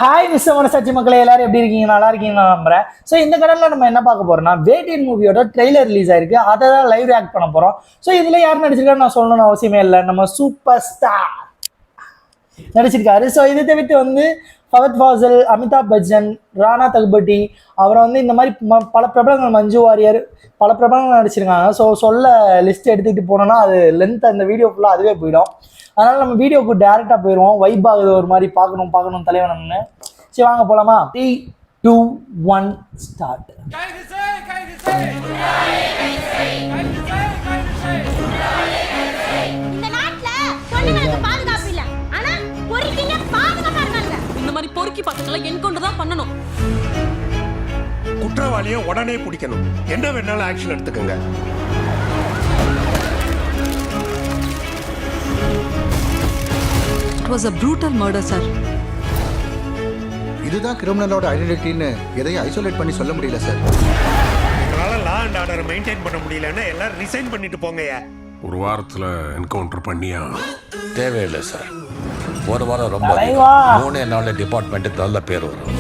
Hi mister மனசாட்சி மக்களே, எல்லாரும் எப்படி இருக்கீங்க? நல்லா இருக்கீங்க நான் நம்புறேன். ஸோ இந்த கடலில் நம்ம என்ன பார்க்க போறோம்னா, வேட்டையன் மூவியோட ட்ரெய்லர் ரிலீஸ் ஆயிருக்கு. அதை தான் லைவ் ரியாக்ட் பண்ண போறோம். ஸோ இதுல யார் நடிச்சிருக்கான்னு நான் சொல்லணும்னு அவசியமே இல்லை. நம்ம சூப்பர் ஸ்டார் நடிச்சிருக்காரு. ஸோ இதை தவிர்த்து வந்து ஃபகத் ஃபாசில், அமிதாப் பச்சன், ராணா தகுபட்டி, அப்புறம் வந்து இந்த மாதிரி பல பிரபலங்கள், மஞ்சு வாரியர், பல பிரபலங்கள் நடிச்சிருக்காங்க. ஸோ சொல்ல லிஸ்ட் எடுத்துக்கிட்டு போனோம்னா அது லென்த் அந்த வீடியோ ஃபுல்லாக அதுவே போயிடும். அதனால நம்ம வீடியோக்கு டேரெக்டாக போயிடுவோம். வைப் ஆகுது ஒரு மாதிரி, பார்க்கணும் தலைவனம்னு. சரி வாங்க போலாமா? 3, 2, 1 ஸ்டார்ட். இந்த நாட்டுல பொண்ணுங்களுக்கு பாதுகாப்பு இல்ல, ஆனா பொறுக்கிங்க பாதுகாப்பா இருக்காங்க. இந்த மாதிரி பொறுக்கி பசங்களை என்கவுண்டர் தான் பண்ணணும். குற்றவாளியை உடனே பிடிக்கணும். என்ன வேணாலும் ஆக்ஷன் எடுத்துக்கங்க. It was a brutal murder, sir. இதுதான் கிரிமினலோட ஐடென்டிட்டின்னு எதையும் ஐசோலேட் பண்ணி சொல்ல முடியல சார். உங்களால லா அண்ட் ஆர்டரை மெயின்டைன் பண்ண முடியலன்னா எல்லாரும் ரிசைன் பண்ணிட்டு போங்கயா. ஒரு வாரத்துல என்கவுண்டர் பண்ணியா? தேவையில்லை சார். ஒரு வாரம் ரொம்ப தலைவா. 3 நாள் டிபார்ட்மெண்ட்டுக்கு நல்ல பேர் வரும்.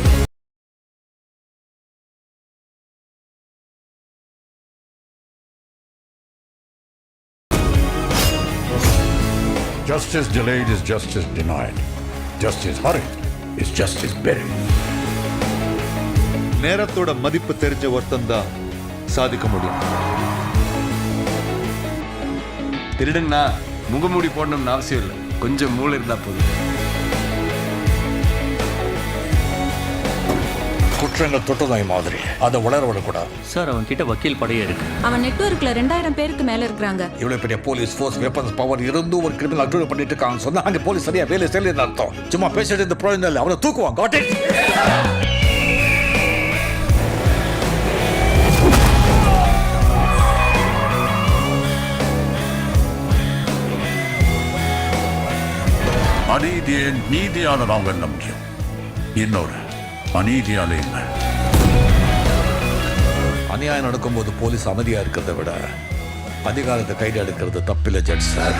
Justice delayed is justice denied. Justice hurried is justice buried. நேரத்தோட மதிப்பு தெரிஞ்ச ஒருத்தன் தான் சாதிக்க முடியும். திருடுங்கண்ணா முகமூடி போடணும்னு அவசியம் இல்லை, கொஞ்சம் மூளை இருந்தா போதும். குற்றங்கள் தொட்டுநோய் மாதிரி அதை வளர விடக்கூடாது. சார் அவன் கிட்ட வக்கீல் படையே இருக்கு. அவன் நெட்வொர்க்ல 2000 பேருக்கு மேல இருக்கிறாங்க. இவ்வளவு பெரிய போலீஸ் ஃபோர்ஸ், வெப்பன்ஸ் பவர் இருந்தும் ஒரு கிரிமினல் அக்ரூவ் பண்ணிட்டு இருக்கான்னு சொன்னா அங்க போலீஸ் சரியா வேலை செய்யலன்னு அர்த்தம். சும்மா பேசிட்டு இந்த ப்ரோஜனம் இல்லை, அவனை தூக்குவான். Got it. அநீதியை நீதியான நாம் வெல்ல முடியும். இன்னொரு அநீதியாலே இல்லை. அநியாயம் நடக்கும்போது போலீஸ் அமைதியா இருக்கிறத விட அதிகாரத்தை கையில் எடுக்கிறது தப்பில்லை ஜட்ஜ் சார்.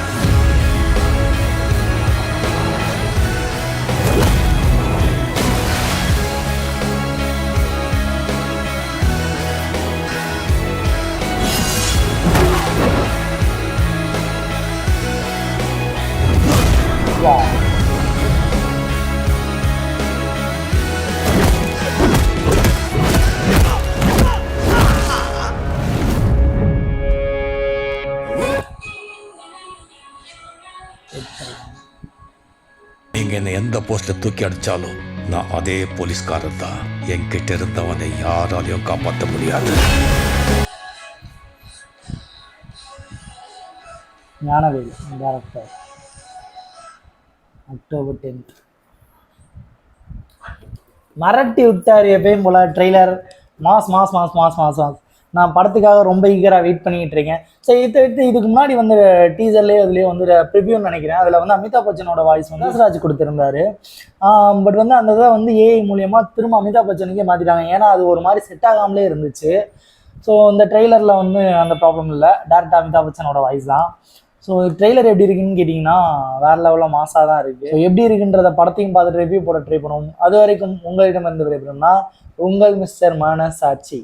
நீங்க என்ன எந்த போஸ்ட்ல தூக்கி அடிச்சாலும் நான் அதே போலீஸ்காரர் தான். என்கிட்ட இருந்தவனை யாராலையும் காப்பாற்ற முடியாது. ஞானவேல் டைரக்டர். அக்டோபர் 10th மிரட்டி விட்டார் எப்பயும் போல. Trailer mass mass mass mass mass mass. நான் படத்துக்காக ரொம்ப ஈகராக வெயிட் பண்ணிக்கிட்டு இருக்கேன். ஸோ இதுக்கு முன்னாடி வந்து டீசர்லேயே அதுலேயே வந்து ப்ரிவியூன்னு நினைக்கிறேன். அதில் வந்து அமிதாப் பச்சனோட வாய்ஸ் வந்து ராஜ் கொடுத்துருந்தாரு. பட் வந்து அந்த இதை வந்து ஏஐ மூலியமாக திரும்ப அமிதாப் பச்சனுக்கே மாற்றிட்டாங்க. ஏன்னா அது ஒரு மாதிரி செட் ஆகாமலே இருந்துச்சு. ஸோ இந்த ட்ரெய்லரில் வந்து அந்த ப்ராப்ளம் இல்லை, டேரெக்டாக அமிதாப் பச்சனோட வாய்ஸ் தான். ஸோ ட்ரெய்லர் எப்படி இருக்குன்னு கேட்டிங்கன்னா வேறு லெவலில் மாசாக தான் இருக்குது. ஸோ எப்படி இருக்குன்றத படத்தையும் பார்த்துட்டு ரிவ்யூ போட ட்ரை பண்ணுவோம். அது வரைக்கும் உங்களிடம் இருந்து விடைபெறும்னா உங்கள் மிஸ்டர் மனசாட்சி.